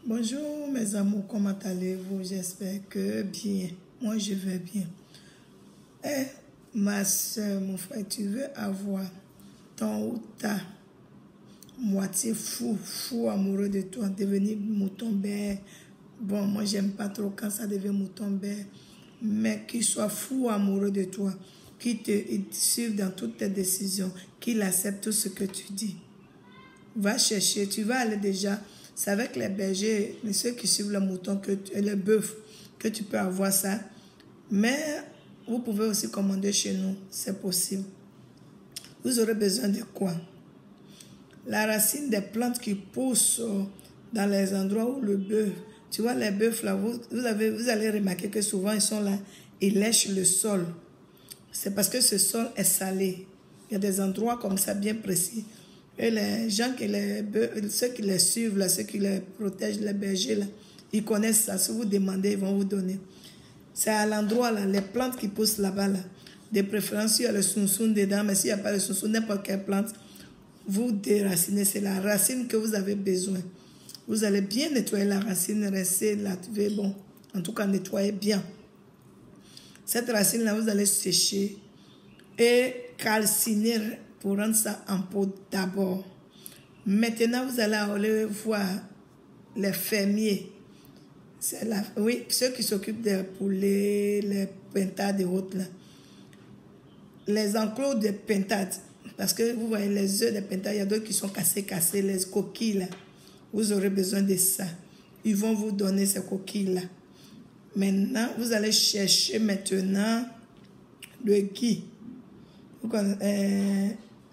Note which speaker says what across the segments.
Speaker 1: Bonjour mes amours, comment allez-vous? J'espère que bien. Moi je vais bien. Eh, ma soeur, mon frère, tu veux avoir ton ou ta moitié fou amoureux de toi, devenir mouton bête. Bon, moi j'aime pas trop quand ça devient mouton bête, mais qu'il soit fou amoureux de toi, qu'il te suive dans toutes tes décisions, qu'il accepte tout ce que tu dis. Va chercher, tu vas aller déjà. C'est avec les bergers, ceux qui suivent le mouton, le bœuf, que tu peux avoir ça. Mais vous pouvez aussi commander chez nous, c'est possible. Vous aurez besoin de quoi? La racine des plantes qui poussent dans les endroits où le bœuf, tu vois les bœufs là, vous allez remarquer que souvent ils sont là, ils lèchent le sol. C'est parce que ce sol est salé. Il y a des endroits comme ça bien précis. Et les gens ceux qui les suivent, là, ceux qui les protègent, les bergers, là, ils connaissent ça. Si vous demandez, ils vont vous donner. C'est à l'endroit, là, les plantes qui poussent là-bas, là. De préférence, il y a le sounsoun dedans, mais s'il n'y a pas le sounsoun, n'importe quelle plante, vous déracinez. C'est la racine que vous avez besoin. Vous allez bien nettoyer la racine, rester là, bon, en tout cas, nettoyer bien. Cette racine-là, vous allez sécher et calciner pour rendre ça en pot d'abord. Maintenant, vous allez aller voir les fermiers. Oui, ceux qui s'occupent des poulets, les pintades et autres. Là. Les enclos de pintades. Parce que vous voyez les œufs des pintades, il y a d'autres qui sont cassés, les coquilles. Là. Vous aurez besoin de ça. Ils vont vous donner ces coquilles-là. Maintenant, vous allez chercher maintenant le gui.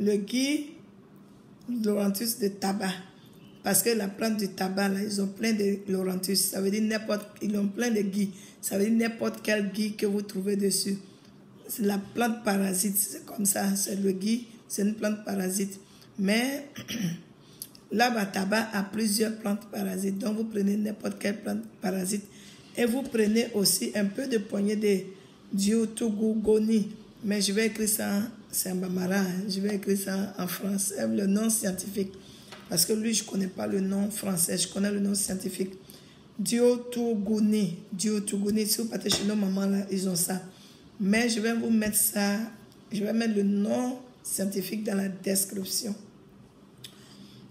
Speaker 1: Le gui, Laurantus de tabac. Parce que la plante du tabac, là, ils ont plein de Laurantus. Ça veut dire ils ont plein de gui. Ça veut dire n'importe quel gui que vous trouvez dessus. C'est la plante parasite. C'est comme ça. C'est le gui. C'est une plante parasite. Mais l'arbre à tabac a plusieurs plantes parasites. Donc, vous prenez n'importe quelle plante parasite. Et vous prenez aussi un peu de poignée de Diotugugoni. Mais je vais écrire ça, c'est un bambara. Je vais écrire ça en français, le nom scientifique. Parce que lui, je ne connais pas le nom français, je connais le nom scientifique. Diotuguni. Diotuguni, si vous partez chez nos mamans, là, ils ont ça. Mais je vais vous mettre ça, je vais mettre le nom scientifique dans la description.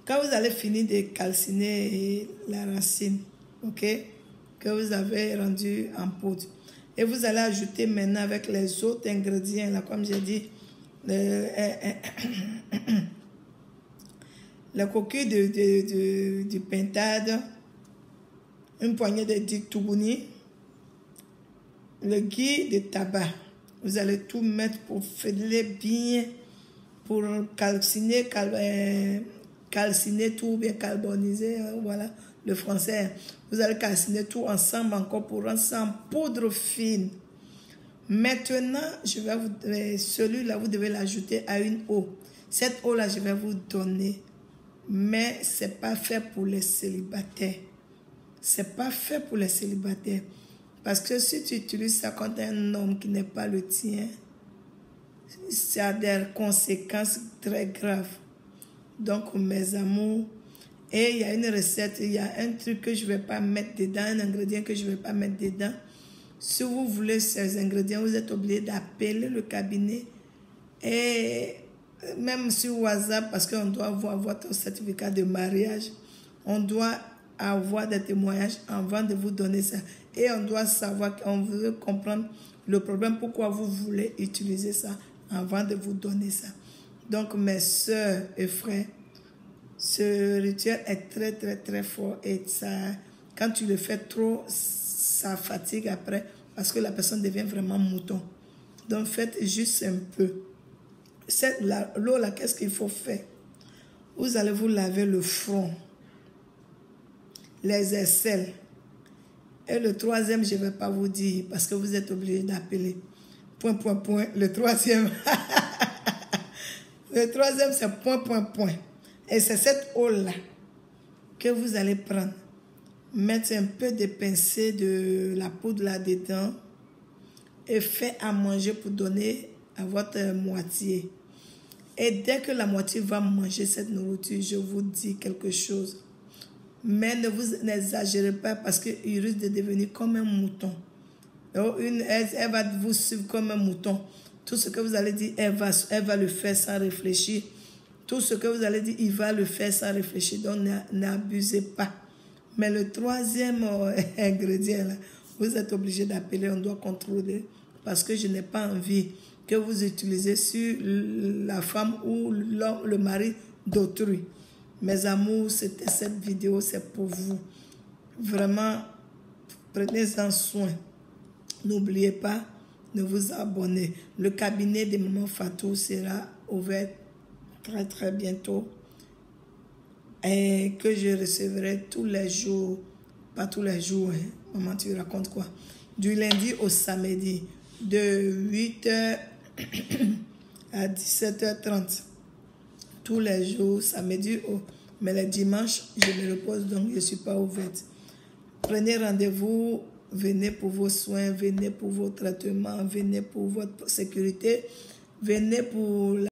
Speaker 1: Quand vous allez finir de calciner la racine, ok, que vous avez rendu en poudre, et vous allez ajouter maintenant avec les autres ingrédients, là, comme j'ai dit, le coquille du pintade, une poignée de dictougouni, le gui de tabac. Vous allez tout mettre pour fédérer bien, pour calciner tout, bien carboniser, voilà, le français. Vous allez calciner tout ensemble encore pour rendre ça en poudre fine. Maintenant, celui-là, vous devez l'ajouter à une eau. Cette eau-là, je vais vous donner. Mais ce n'est pas fait pour les célibataires. Ce n'est pas fait pour les célibataires. Parce que si tu utilises ça contre un homme qui n'est pas le tien, ça a des conséquences très graves. Donc, mes amours, et il y a une recette, il y a un truc que je ne vais pas mettre dedans, un ingrédient que je ne vais pas mettre dedans. Si vous voulez ces ingrédients, vous êtes obligé d'appeler le cabinet. Et même sur WhatsApp, parce qu'on doit avoir votre certificat de mariage, on doit avoir des témoignages avant de vous donner ça. Et on doit savoir, on veut comprendre le problème, pourquoi vous voulez utiliser ça avant de vous donner ça. Donc, mes soeurs et frères, ce rituel est très, très, très fort. Et ça, quand tu le fais trop, ça fatigue après parce que la personne devient vraiment mouton. Donc, faites juste un peu. L'eau, là, qu'est-ce qu'il faut faire? Vous allez vous laver le front, les aisselles. Et le troisième, je ne vais pas vous dire parce que vous êtes obligé d'appeler. Point, point, point. Le troisième. Le troisième, c'est point, point, point. Et c'est cette eau-là que vous allez prendre. Mettre un peu de pincée de la poudre là-dedans et faire à manger pour donner à votre moitié. Et dès que la moitié va manger cette nourriture, je vous dis quelque chose. Mais ne vous n'exagérez pas parce qu'il risque de devenir comme un mouton. Elle va vous suivre comme un mouton. Tout ce que vous allez dire, elle va le faire sans réfléchir. Tout ce que vous allez dire, il va le faire sans réfléchir. Donc, n'abusez pas. Mais le troisième ingrédient, là, vous êtes obligé d'appeler, on doit contrôler. Parce que je n'ai pas envie que vous utilisez sur la femme ou le mari d'autrui. Mes amours, c'était cette vidéo, c'est pour vous. Vraiment, prenez-en soin. N'oubliez pas de vous abonner. Le cabinet de Maman Fatou sera ouvert très très bientôt. Et que je recevrai tous les jours, pas tous les jours, hein. Maman, tu racontes quoi? Du lundi au samedi, de 8h à 17h30. Tous les jours, samedi, mais les dimanches, je me repose, donc je ne suis pas ouverte. Prenez rendez-vous, venez pour vos soins, venez pour vos traitements, venez pour votre sécurité, venez pour